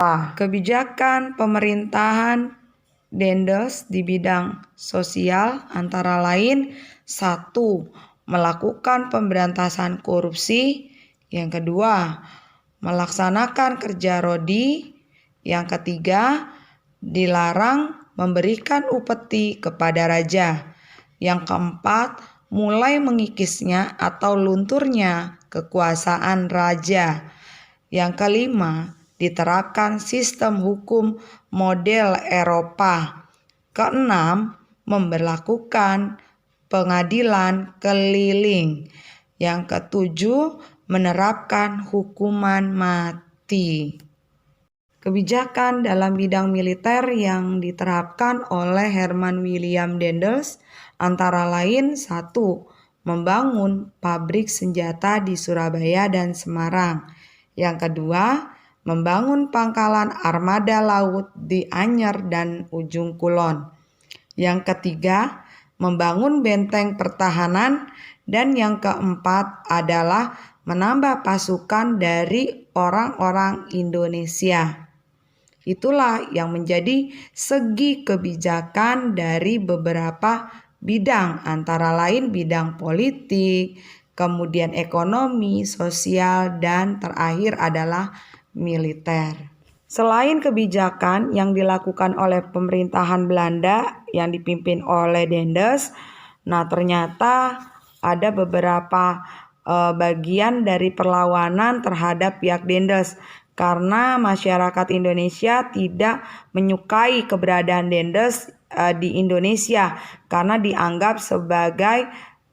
Kebijakan pemerintahan Dendels di bidang sosial antara lain 1. Melakukan pemberantasan korupsi. Yang kedua, melaksanakan kerja rodi. Yang ketiga, dilarang memberikan upeti kepada raja. Yang keempat, mulai mengikisnya atau lunturnya kekuasaan raja. Yang kelima, diterapkan sistem hukum model Eropa. Keenam, memberlakukan pengadilan keliling. Yang ketujuh, menerapkan hukuman mati. Kebijakan dalam bidang militer yang diterapkan oleh Herman William Dendels antara lain 1. Membangun pabrik senjata di Surabaya dan Semarang. Yang kedua, membangun pangkalan armada laut di Anyer dan Ujung Kulon. Yang ketiga, membangun benteng pertahanan. Dan yang keempat adalah menambah pasukan dari orang-orang Indonesia. Itulah yang menjadi segi kebijakan dari beberapa bidang, antara lain bidang politik, kemudian ekonomi, sosial, dan terakhir adalah militer. Selain kebijakan yang dilakukan oleh pemerintahan Belanda yang dipimpin oleh Dendels, ternyata ada beberapa bagian dari perlawanan terhadap pihak Dendels karena masyarakat Indonesia tidak menyukai keberadaan Dendels di Indonesia karena dianggap sebagai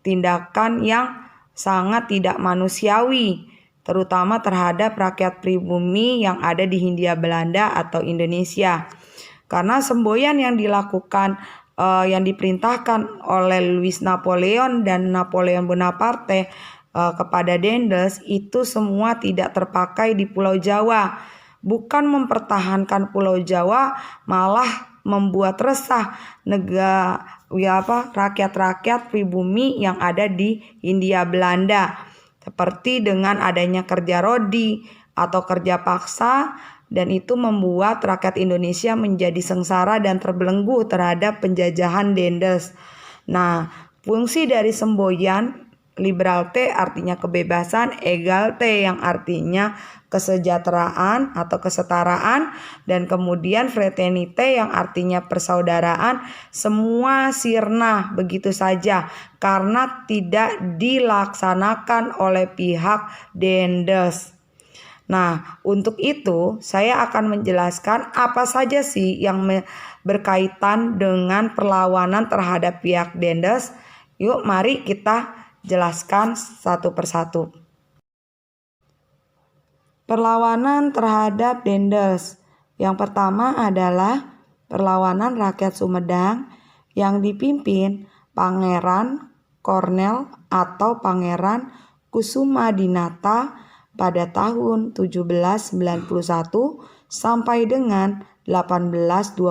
tindakan yang sangat tidak manusiawi, terutama terhadap rakyat pribumi yang ada di Hindia Belanda atau Indonesia. Karena semboyan yang dilakukan yang diperintahkan oleh Louis Napoleon dan Napoleon Bonaparte kepada Dendels itu semua tidak terpakai di Pulau Jawa. Bukan mempertahankan Pulau Jawa, malah membuat resah rakyat-rakyat pribumi yang ada di Hindia Belanda. Seperti dengan adanya kerja rodi atau kerja paksa, dan itu membuat rakyat Indonesia menjadi sengsara dan terbelenggu terhadap penjajahan Dendels. Fungsi dari semboyan liberalité artinya kebebasan, égalité yang artinya kesejahteraan atau kesetaraan, dan kemudian fraternité yang artinya persaudaraan, semua sirna begitu saja karena tidak dilaksanakan oleh pihak Dendels. Untuk itu saya akan menjelaskan apa saja sih yang berkaitan dengan perlawanan terhadap pihak Dendels. Yuk mari kita jelaskan satu persatu. Perlawanan terhadap Dendels. Yang pertama adalah perlawanan rakyat Sumedang yang dipimpin Pangeran Kornel atau Pangeran Kusumadinata pada tahun 1791 sampai dengan 1828.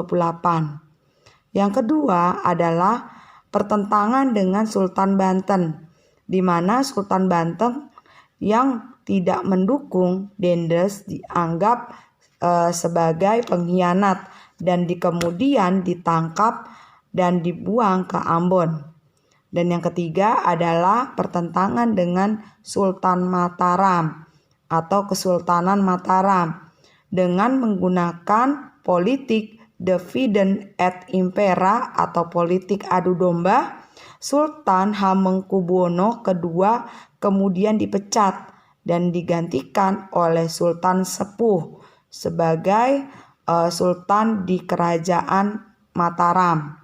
Yang kedua adalah pertentangan dengan Sultan Banten, di mana Sultan Banten yang tidak mendukung Dendels dianggap sebagai pengkhianat dan kemudian ditangkap dan dibuang ke Ambon. Dan yang ketiga adalah pertentangan dengan Sultan Mataram atau Kesultanan Mataram dengan menggunakan politik divide et impera atau politik adu domba. Sultan Hamengkubuwono II kemudian dipecat dan digantikan oleh Sultan Sepuh sebagai sultan di Kerajaan Mataram.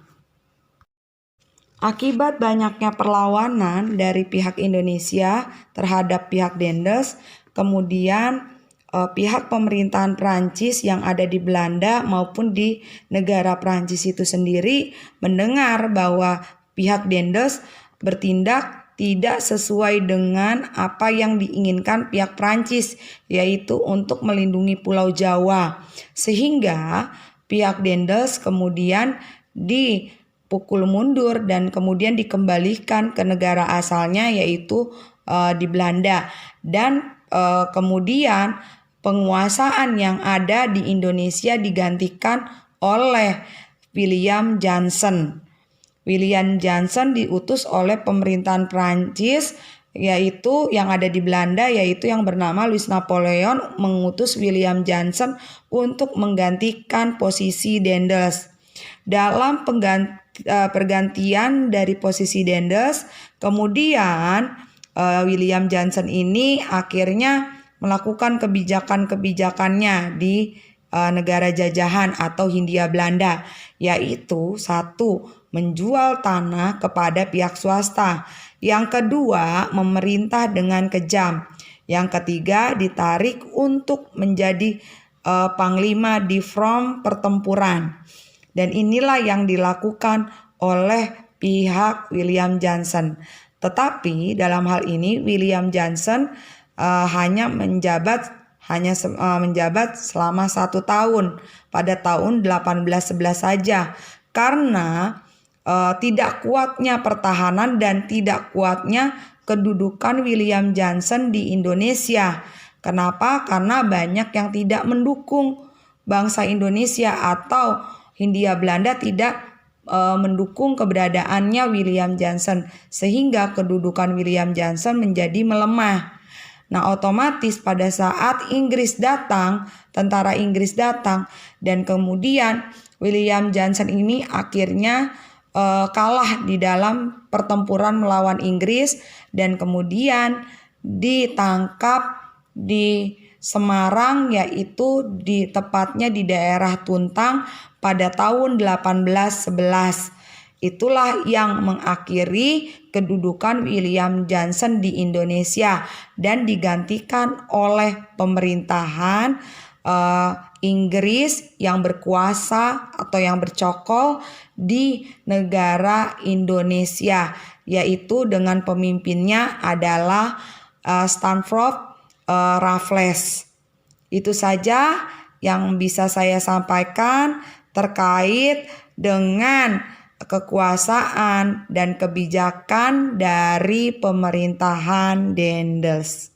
Akibat banyaknya perlawanan dari pihak Indonesia terhadap pihak Dendels, kemudian pihak pemerintahan Prancis yang ada di Belanda maupun di negara Prancis itu sendiri mendengar bahwa pihak Dendels bertindak tidak sesuai dengan apa yang diinginkan pihak Prancis, yaitu untuk melindungi Pulau Jawa. Sehingga pihak Dendels kemudian dipukul mundur dan kemudian dikembalikan ke negara asalnya, yaitu di Belanda. Dan kemudian penguasaan yang ada di Indonesia digantikan oleh William Johnson. William Johnson diutus oleh pemerintahan Prancis, yaitu yang ada di Belanda, yaitu yang bernama Louis Napoleon mengutus William Johnson untuk menggantikan posisi Daendels. Dalam pergantian dari posisi Daendels, kemudian William Johnson ini akhirnya melakukan kebijakan-kebijakannya di negara jajahan atau Hindia Belanda, yaitu satu, menjual tanah kepada pihak swasta. Yang kedua, memerintah dengan kejam. Yang ketiga, ditarik untuk menjadi panglima di front pertempuran. Dan inilah yang dilakukan oleh pihak William Johnson. Tetapi dalam hal ini William Johnson hanya menjabat selama 1 tahun pada tahun 1811 saja, karena tidak kuatnya pertahanan dan tidak kuatnya kedudukan William Johnson di Indonesia. Kenapa? Karena banyak yang tidak mendukung bangsa Indonesia atau Hindia Belanda tidak mendukung keberadaannya William Johnson, sehingga kedudukan William Johnson menjadi melemah. Nah, otomatis pada saat tentara Inggris datang, dan kemudian William Johnson ini akhirnya kalah di dalam pertempuran melawan Inggris dan kemudian ditangkap di Semarang, yaitu tepatnya di daerah Tuntang pada tahun 1811. Itulah yang mengakhiri kedudukan William Johnson di Indonesia dan digantikan oleh pemerintahan Inggris yang berkuasa atau yang bercokol di negara Indonesia, yaitu dengan pemimpinnya adalah Stamford Raffles. Itu saja yang bisa saya sampaikan terkait dengan kekuasaan dan kebijakan dari pemerintahan Daendels.